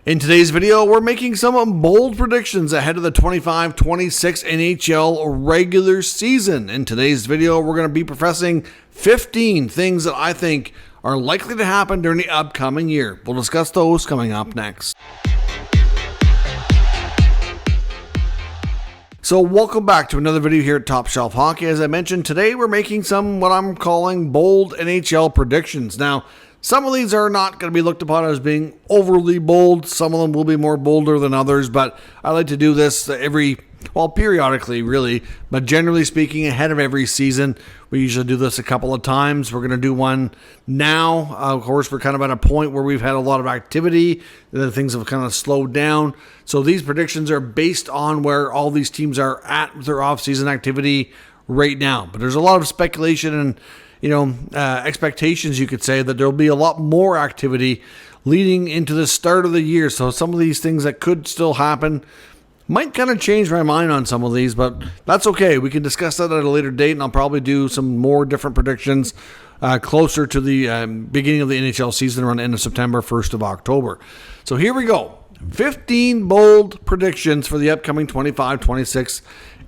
In today's video, we're making some bold predictions ahead of the 25-26 NHL regular season. In today's video, we're going to be professing 15 things that I think are likely to happen during the upcoming year. We'll discuss those coming up next. So welcome back to another video here at Top Shelf Hockey. As I mentioned, today we're making some what I'm calling bold NHL predictions. Now, some of these are not going to be looked upon as being overly bold. Some of them will be more bolder than others, but I like to do this periodically, really. But generally speaking, ahead of every season, we usually do this a couple of times. We're going to do one now. Of course, we're kind of at a point where we've had a lot of activity. Things have kind of slowed down. So these predictions are based on where all these teams are at with their off-season activity right now. But there's a lot of speculation and expectations, you could say, that there'll be a lot more activity leading into the start of the year. So some of these things that could still happen might kind of change my mind on some of these, but that's okay. We can discuss that at a later date, and I'll probably do some more different predictions closer to the beginning of the NHL season around the end of September, 1st of October. So here we go. 15 bold predictions for the upcoming 25-26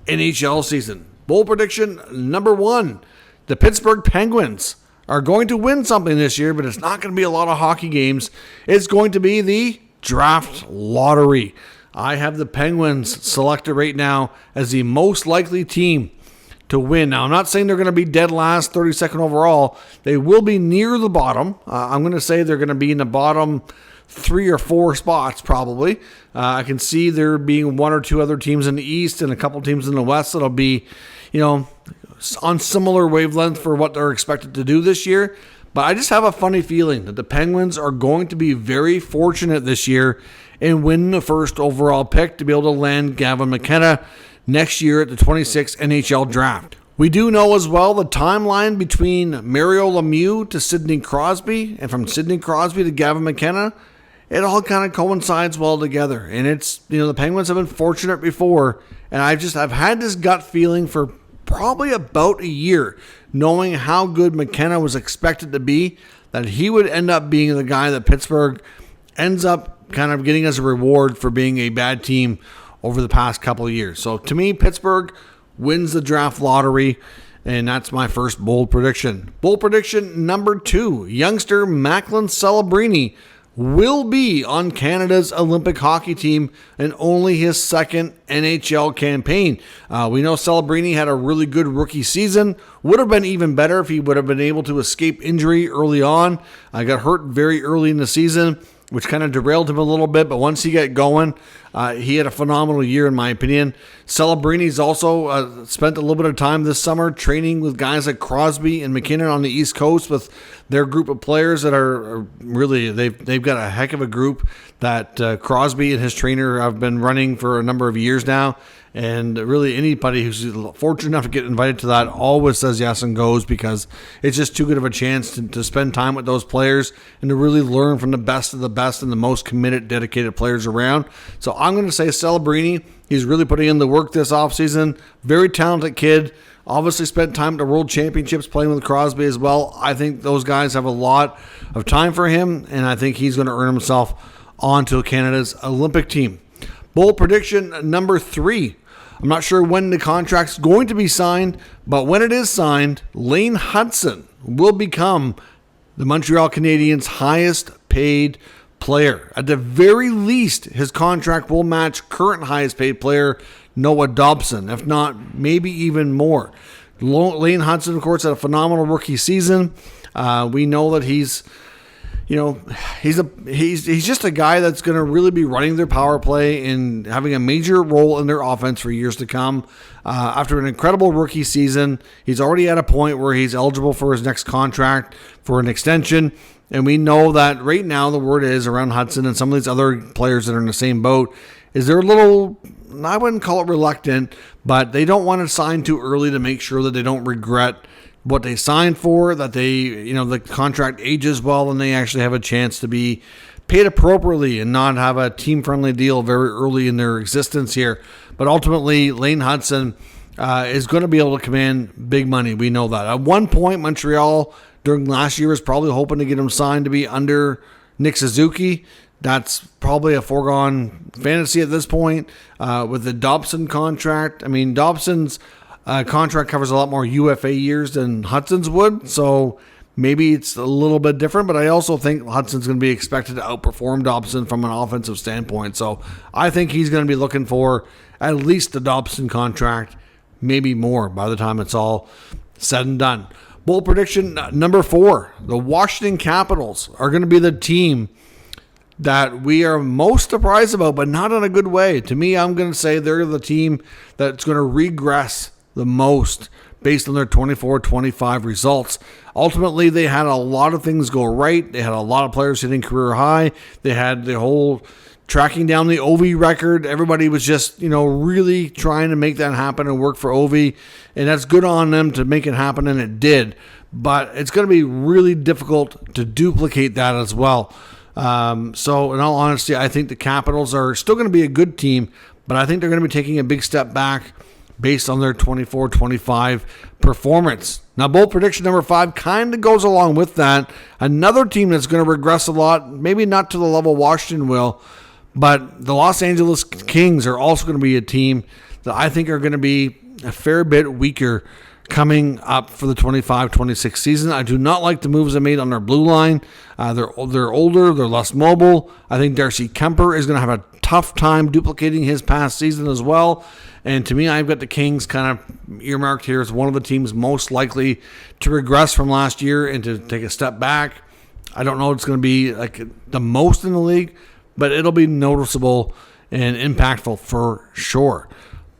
NHL season. Bold prediction number 1. The Pittsburgh Penguins are going to win something this year, but it's not going to be a lot of hockey games. It's going to be the draft lottery. I have the Penguins selected right now as the most likely team to win. Now, I'm not saying they're going to be dead last, 32nd overall. They will be near the bottom. I'm going to say they're going to be in the bottom 3 or 4 spots, probably. I can see there being 1 or 2 other teams in the East and a couple teams in the West that'll be, on similar wavelength for what they're expected to do this year. But I just have a funny feeling that the Penguins are going to be very fortunate this year and win the first overall pick to be able to land Gavin McKenna next year at the 26th NHL draft. We do know as well the timeline between Muriel Lemieux to Sidney Crosby, and from Sidney Crosby to Gavin McKenna, it all kind of coincides well together. And it's, the Penguins have been fortunate before, and I've had this gut feeling for probably about a year, knowing how good McKenna was expected to be, that he would end up being the guy that Pittsburgh ends up kind of getting as a reward for being a bad team over the past couple of years. So to me, Pittsburgh wins the draft lottery, and that's my first bold prediction. Bold prediction number 2, youngster Macklin Celebrini will be on Canada's Olympic hockey team and only his second NHL campaign. We know Celebrini had a really good rookie season. Would have been even better if he would have been able to escape injury early on. Got hurt very early in the season, which kind of derailed him a little bit, but once he got going, he had a phenomenal year, in my opinion. Celebrini's also spent a little bit of time this summer training with guys like Crosby and McKinnon on the East Coast with their group of players that are really, they've got a heck of a group that Crosby and his trainer have been running for a number of years now. And really anybody who's fortunate enough to get invited to that always says yes and goes, because it's just too good of a chance to spend time with those players and to really learn from the best of the best and the most committed, dedicated players around. So I'm going to say Celebrini, he's really putting in the work this offseason. Very talented kid. Obviously spent time at the World Championships playing with Crosby as well. I think those guys have a lot of time for him, and I think he's going to earn himself onto Canada's Olympic team. Bold prediction number 3. I'm not sure when the contract's going to be signed, but when it is signed, Lane Hutson will become the Montreal Canadiens' highest paid player. At the very least, his contract will match current highest paid player Noah Dobson, if not maybe even more. Lane Hutson, of course, had a phenomenal rookie season. We know that he's just a guy that's going to really be running their power play and having a major role in their offense for years to come. After an incredible rookie season, he's already at a point where he's eligible for his next contract for an extension. And we know that right now the word is around Hudson and some of these other players that are in the same boat is they're a little, I wouldn't call it reluctant, but they don't want to sign too early to make sure that they don't regret what they signed for, that they, the contract ages well and they actually have a chance to be paid appropriately and not have a team-friendly deal very early in their existence here. But ultimately, Lane Hutson is going to be able to command big money. We know that. At one point, Montreal during last year was probably hoping to get him signed to be under Nick Suzuki. that's probably a foregone fantasy at this point. With the Dobson contract, I mean, Dobson's contract covers a lot more UFA years than Hudson's would, so maybe it's a little bit different, but I also think Hudson's going to be expected to outperform Dobson from an offensive standpoint. So I think he's going to be looking for at least the Dobson contract, maybe more by the time it's all said and done. Bold prediction number 4. The Washington Capitals are going to be the team that we are most surprised about, but not in a good way. To me, I'm going to say they're the team that's going to regress the most based on their 24-25 results. Ultimately, they had a lot of things go right. They had a lot of players hitting career high. They had the whole tracking down the Ovi record. Everybody was just, really trying to make that happen and work for Ovi. And that's good on them to make it happen, and it did. But it's going to be really difficult to duplicate that as well. So in all honesty, I think the Capitals are still going to be a good team, but I think they're going to be taking a big step back based on their 24-25 performance. Now, bold prediction number 5 kind of goes along with that. Another team that's going to regress a lot, maybe not to the level Washington will, but the Los Angeles Kings are also going to be a team that I think are going to be a fair bit weaker coming up for the 25-26 season. I do not like the moves they made on their blue line. They're older, they're less mobile. I think Darcy Kemper is going to have a tough time duplicating his past season as well. And to me, I've got the Kings kind of earmarked here as one of the teams most likely to regress from last year and to take a step back. I don't know if it's going to be like the most in the league, but it'll be noticeable and impactful for sure.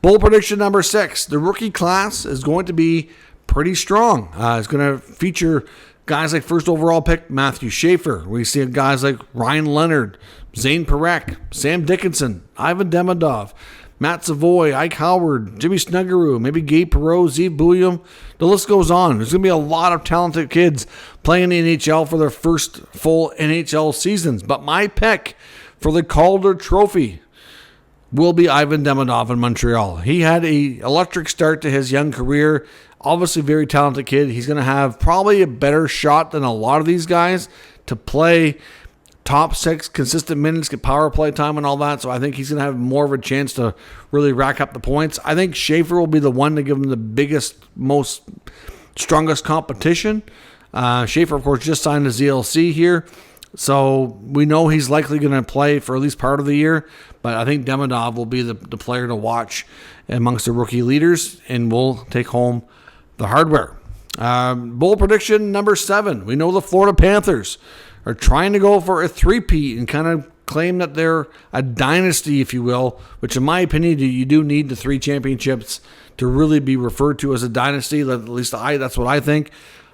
Bold prediction number 6. The rookie class is going to be pretty strong. It's going to feature guys like first overall pick Matthew Schaefer. We see guys like Ryan Leonard, Zane Parekh, Sam Dickinson, Ivan Demidov, Matt Savoy, Ike Howard, Jimmy Snuggerud, maybe Gabe Perreault, Zeev Buium. The list goes on. There's going to be a lot of talented kids playing in the NHL for their first full NHL seasons. But my pick for the Calder Trophy will be Ivan Demidov in Montreal. He had an electric start to his young career. Obviously, very talented kid. He's going to have probably a better shot than a lot of these guys to play top 6 consistent minutes, get power play time and all that. So I think he's going to have more of a chance to really rack up the points. I think Schaefer will be the one to give him the biggest, strongest competition. Schaefer, of course, just signed a ZLC here. So we know he's likely going to play for at least part of the year. But I think Demidov will be the player to watch amongst the rookie leaders and will take home the hardware. Bold prediction number 7. We know the Florida Panthers are trying to go for a 3-peat and kind of claim that they're a dynasty, if you will, which in my opinion, you do need the 3 championships to really be referred to as a dynasty. At least that's what I think.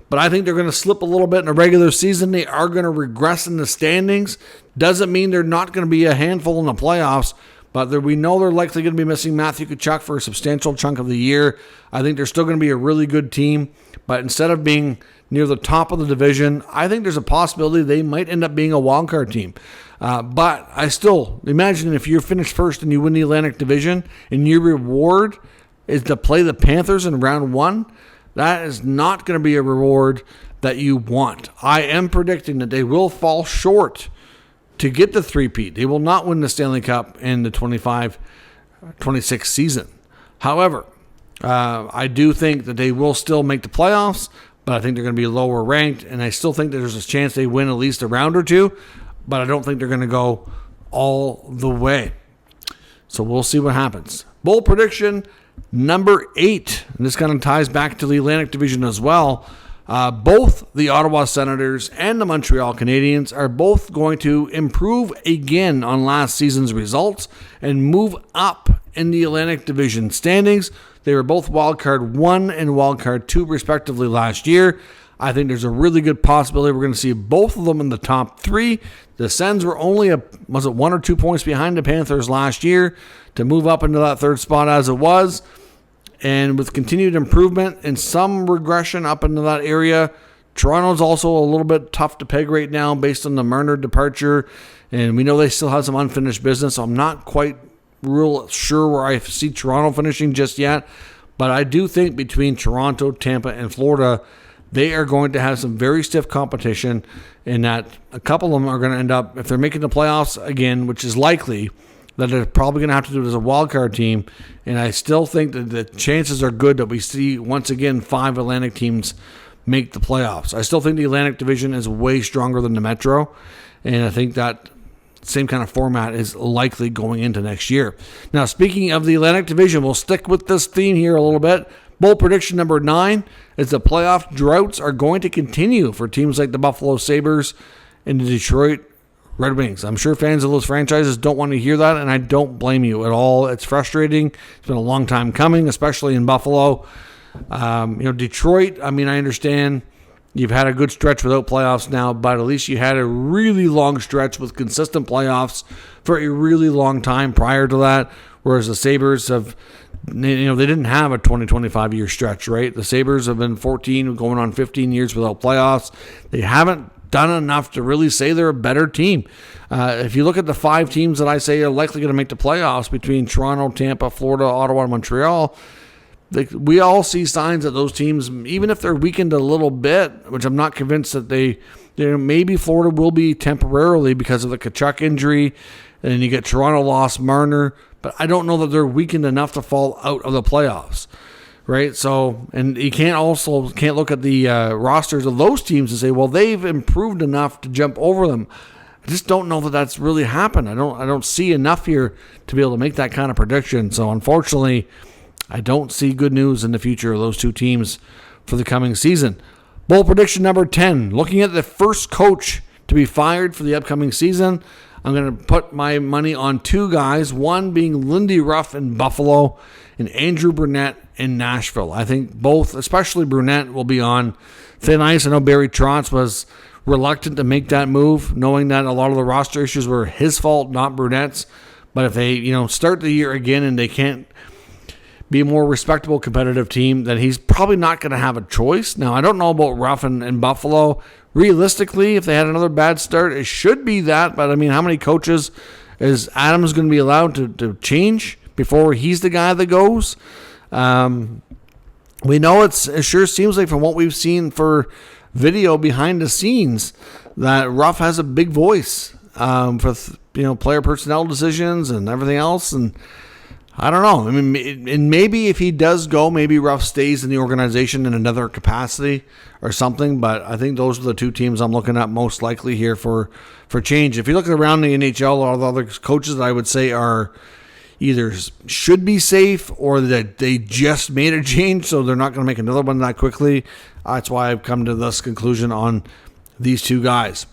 But I think they're going to slip a little bit in the regular season. They are going to regress in the standings. Doesn't mean they're not going to be a handful in the playoffs, but we know they're likely going to be missing Matthew Tkachuk for a substantial chunk of the year. I think they're still going to be a really good team, but instead of being near the top of the division, I think there's a possibility they might end up being a wildcard team. But I still imagine if you're finished first and you win the Atlantic Division and your reward is to play the Panthers in round 1, that is not going to be a reward that you want. I am predicting that they will fall short to get the 3-peat. They will not win the Stanley Cup in the 25-26 season. However, I do think that they will still make the playoffs, but I think they're going to be lower ranked, and I still think that there's a chance they win at least a round or 2, but I don't think they're going to go all the way. So we'll see what happens. Bold prediction number 8, and this kind of ties back to the Atlantic Division as well. Both the Ottawa Senators and the Montreal Canadiens are both going to improve again on last season's results and move up in the Atlantic Division standings. They were both wildcard 1 and wildcard 2 respectively last year. I think there's a really good possibility we're going to see both of them in the top 3. The Sens were only 1 or 2 points behind the Panthers last year to move up into that 3rd spot as it was. And with continued improvement and some regression up into that area, Toronto's also a little bit tough to peg right now based on the Marner departure. And we know they still have some unfinished business, so I'm not quite real sure where I see Toronto finishing just yet. But I do think between Toronto, Tampa, and Florida, they are going to have some very stiff competition, and that a couple of them are going to end up, if they're making the playoffs again, which is likely, that they're probably going to have to do it as a wild card team. And I still think that the chances are good that we see, once again, 5 Atlantic teams make the playoffs. I still think the Atlantic Division is way stronger than the Metro, and I think that same kind of format is likely going into next year. Now, speaking of the Atlantic Division, we'll stick with this theme here a little bit. Bold prediction number 9 is the playoff droughts are going to continue for teams like the Buffalo Sabres and the Detroit Red Wings. I'm sure fans of those franchises don't want to hear that, and I don't blame you at all. It's frustrating. It's been a long time coming, especially in Buffalo. Detroit, I understand you've had a good stretch without playoffs now, but at least you had a really long stretch with consistent playoffs for a really long time prior to that, whereas the Sabres have, they didn't have a 20-25 year stretch, right? The Sabres have been 14, going on 15 years without playoffs. They haven't done enough to really say they're a better team. If you look at the 5 teams that I say are likely going to make the playoffs between Toronto, Tampa, Florida, Ottawa, and Montreal, we all see signs that those teams, even if they're weakened a little bit, which I'm not convinced that they maybe Florida will be temporarily because of the Tkachuk injury, and then you get Toronto lost Marner, but I don't know that they're weakened enough to fall out of the playoffs. Right, so, and you can't look at the rosters of those teams and say, well, they've improved enough to jump over them. I just don't know that that's really happened. I don't see enough here to be able to make that kind of prediction. So, unfortunately, I don't see good news in the future of those two teams for the coming season. Bold prediction number 10, looking at the first coach to be fired for the upcoming season, I'm going to put my money on 2 guys, one being Lindy Ruff in Buffalo and Andrew Brunette in Nashville. I think both, especially Brunette, will be on thin ice. I know Barry Trotz was reluctant to make that move, knowing that a lot of the roster issues were his fault, not Brunette's. But if they, start the year again and they can't be a more respectable, competitive team, then he's probably not going to have a choice. Now, I don't know about Ruff and Buffalo. Realistically, if they had another bad start, it should be that. But, how many coaches is Adams going to be allowed to change before he's the guy that goes? We know it sure seems like from what we've seen for video behind the scenes that Ruff has a big voice for player personnel decisions and everything else. And I don't know. And maybe if he does go, maybe Ruff stays in the organization in another capacity or something. But I think those are the 2 teams I'm looking at most likely here for change. If you look around the NHL, a lot of the other coaches that I would say are either should be safe or that they just made a change, so they're not going to make another one that quickly. That's why I've come to this conclusion on these 2 guys.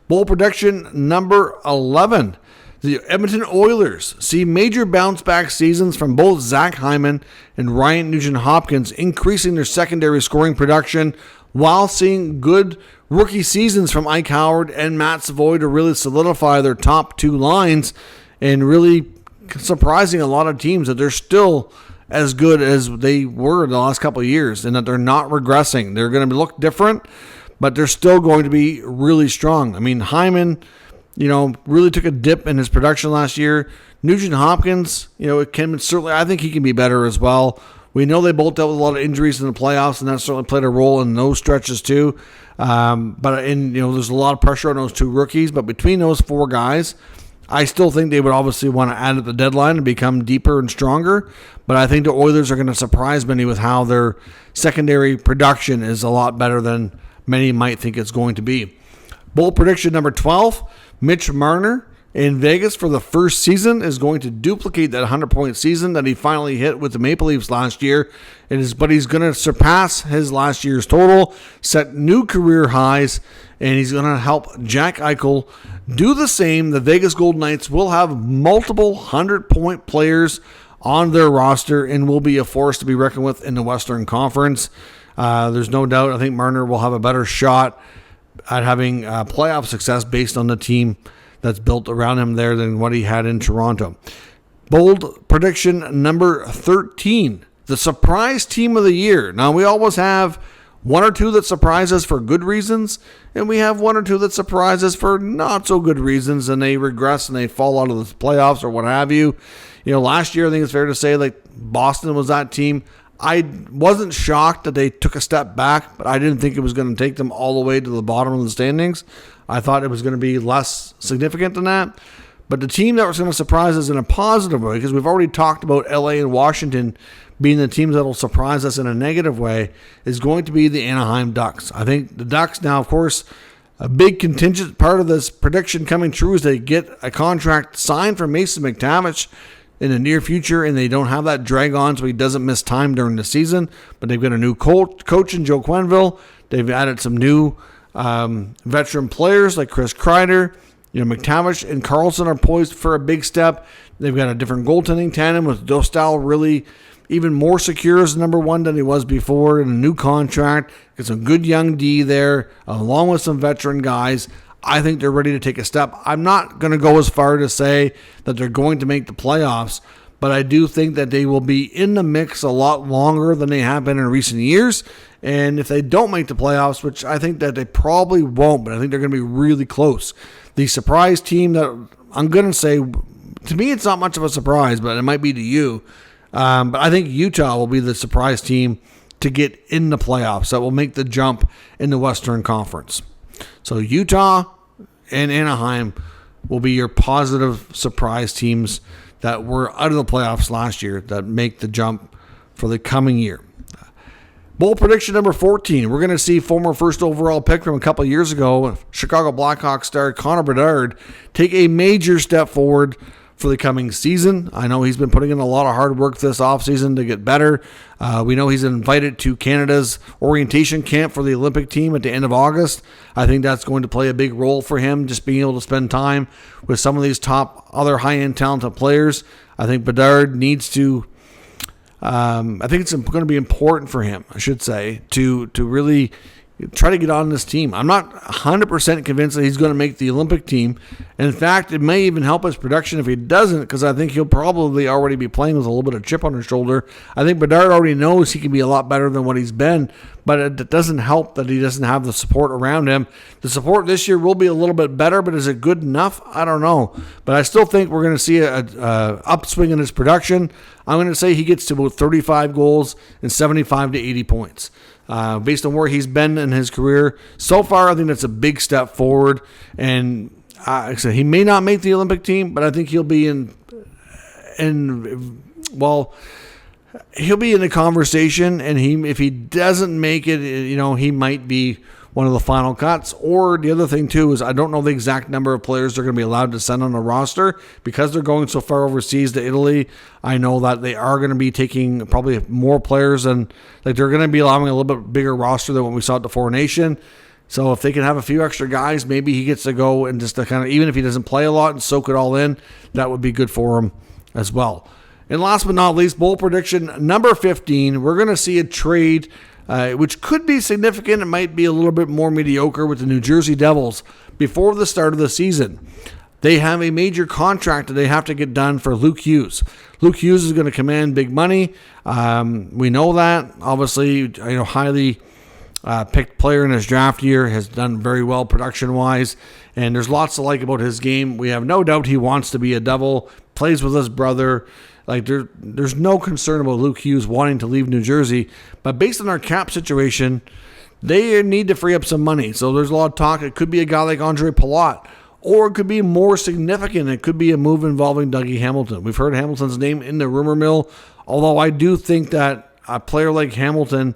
Bold prediction number 11. The Edmonton Oilers see major bounce-back seasons from both Zach Hyman and Ryan Nugent-Hopkins, increasing their secondary scoring production while seeing good rookie seasons from Ike Howard and Matt Savoy to really solidify their top 2 lines and really surprising a lot of teams that they're still as good as they were the last couple of years and that they're not regressing. They're going to look different, but they're still going to be really strong. Hyman, really took a dip in his production last year. Nugent Hopkins, it can certainly, I think he can be better as well. We know they both dealt with a lot of injuries in the playoffs, and that certainly played a role in those stretches too. There's a lot of pressure on those 2 rookies, but between those 4 guys, I still think they would obviously want to add at the deadline and become deeper and stronger, but I think the Oilers are going to surprise many with how their secondary production is a lot better than many might think it's going to be. Bold prediction number 12, Mitch Marner in Vegas for the first season is going to duplicate that 100-point season that he finally hit with the Maple Leafs last year. But he's going to surpass his last year's total, set new career highs, and he's going to help Jack Eichel do the same. The Vegas Golden Knights will have multiple 100-point players on their roster and will be a force to be reckoned with in the Western Conference. There's no doubt I think Marner will have a better shot at having playoff success based on the team that's built around him there than what he had in Toronto. Bold prediction number 13, the surprise team of the year. Now, we always have 1 or 2 that surprise us for good reasons, and we have 1 or 2 that surprise us for not so good reasons, and they regress and they fall out of the playoffs or what have you. Last year, I think it's fair to say, Boston was that team. I wasn't shocked that they took a step back, but I didn't think it was going to take them all the way to the bottom of the standings. I thought it was going to be less significant than that. But the team that was going to surprise us in a positive way, because we've already talked about LA and Washington being the teams that will surprise us in a negative way, is going to be the Anaheim Ducks. I think the Ducks now, of course, a big contingent part of this prediction coming true is they get a contract signed for Mason McTavish in the near future, and they don't have that drag on so he doesn't miss time during the season. But they've got a new coach in Joe Quenneville. They've added some new veteran players like Chris Kreider. McTavish and Carlson are poised for a big step. They've got a different goaltending tandem with Dostal really even more secure as number one than he was before in a new contract. Got some good young D there, along with some veteran guys. I think they're ready to take a step. I'm not going to go as far to say that they're going to make the playoffs, but I do think that they will be in the mix a lot longer than they have been in recent years. And if they don't make the playoffs, which I think that they probably won't, but I think they're going to be really close. The surprise team that I'm going to say, to me, it's not much of a surprise, but it might be to you. But I think Utah will be the surprise team to get in the playoffs that will make the jump in the Western Conference. So Utah and Anaheim will be your positive surprise teams that were out of the playoffs last year that make the jump for the coming year. Bowl prediction number 14. We're going to see former first overall pick from a couple of years ago, Chicago Blackhawks star Connor Bedard, take a major step forward for the coming season. I know he's been putting in a lot of hard work this offseason to get better. We know he's invited to Canada's orientation camp for the Olympic team at the end of August. I think that's going to play a big role for him, just being able to spend time with some of these top other high-end talented players. I think Bedard needs to I think it's going to be important for him, I should say, to really try to get on this team. I'm not 100% convinced that he's going to make the Olympic team. In fact, it may even help his production if he doesn't, because I think he'll probably already be playing with a little bit of chip on his shoulder. I think Bedard already knows he can be a lot better than what he's been, but it doesn't help that he doesn't have the support around him. The support this year will be a little bit better, but is it good enough? I don't know. But I still think we're going to see a upswing in his production. I'm going to say he gets to about 35 goals and 75 to 80 points. Based on where he's been in his career so far, I think that's a big step forward. And like I said, he may not make the Olympic team, but I think he'll be in he'll be in the conversation. And if he doesn't make it, he might be one of the final cuts. Or the other thing too is I don't know the exact number of players they're going to be allowed to send on the roster because they're going so far overseas to Italy. I know that they are going to be taking probably more players and they're going to be allowing a little bit bigger roster than what we saw at the Four Nation. So if they can have a few extra guys, maybe he gets to go and just to kind of, even if he doesn't play a lot and soak it all in, that would be good for him as well. And last but not least, bowl prediction number 15. We're going to see a trade which could be significant. It might be a little bit more mediocre with the New Jersey Devils before the start of the season. They have a major contract that they have to get done for Luke Hughes. Luke Hughes is going to command big money. We know that. Obviously, highly picked player in his draft year, has done very well production-wise, and there's lots to like about his game. We have no doubt he wants to be a Devil, plays with his brother. There's no concern about Luke Hughes wanting to leave New Jersey, but based on our cap situation, they need to free up some money. So there's a lot of talk. It could be a guy like Andre Palat, or it could be more significant. It could be a move involving Dougie Hamilton. We've heard Hamilton's name in the rumor mill, although I do think that a player like Hamilton,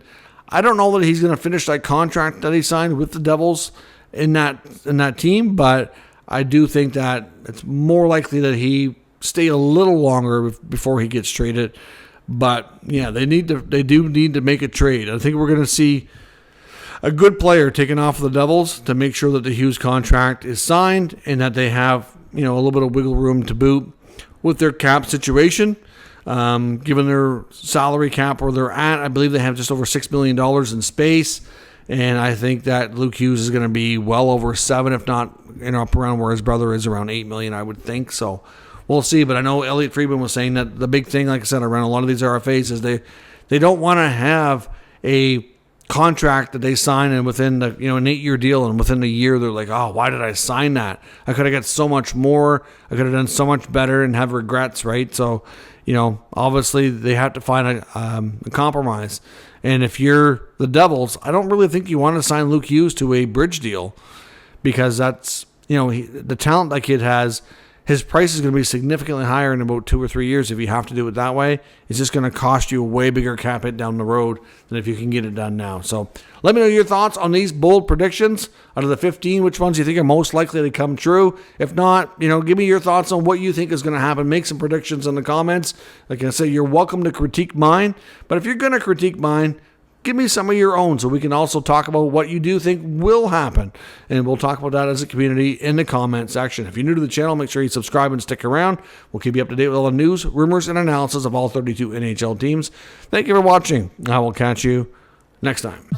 I don't know that he's going to finish that contract that he signed with the Devils in that team, but I do think that it's more likely that he stay a little longer before he gets traded. But yeah, they do need to make a trade. I think we're going to see a good player taken off the Devils to make sure that the Hughes contract is signed and that they have a little bit of wiggle room to boot with their cap situation. Given their salary cap where they're at, I believe they have just over $6 million in space. And I think that Luke Hughes is going to be well over 7, if not up around where his brother is, around 8 million, I would think. So we'll see. But I know Elliot Friedman was saying that the big thing, like I said, around a lot of these RFAs is they don't want to have a contract that they sign, and within the, an 8-year deal, and within a year they're like, oh, why did I sign that? I could have got so much more. I could have done so much better, and have regrets, right? So, obviously they have to find a compromise. And if you're the Devils, I don't really think you want to sign Luke Hughes to a bridge deal, because that's, the talent that kid has. His price is going to be significantly higher in about 2 or 3 years if you have to do it that way. It's just going to cost you a way bigger cap hit down the road than if you can get it done now. So let me know your thoughts on these bold predictions. Out of the 15, which ones you think are most likely to come true? If not, give me your thoughts on what you think is going to happen. Make some predictions in the comments. Like I say, you're welcome to critique mine. But if you're going to critique mine, give me some of your own so we can also talk about what you do think will happen. And we'll talk about that as a community in the comment section. If you're new to the channel, make sure you subscribe and stick around. We'll keep you up to date with all the news, rumors, and analysis of all 32 NHL teams. Thank you for watching. I will catch you next time.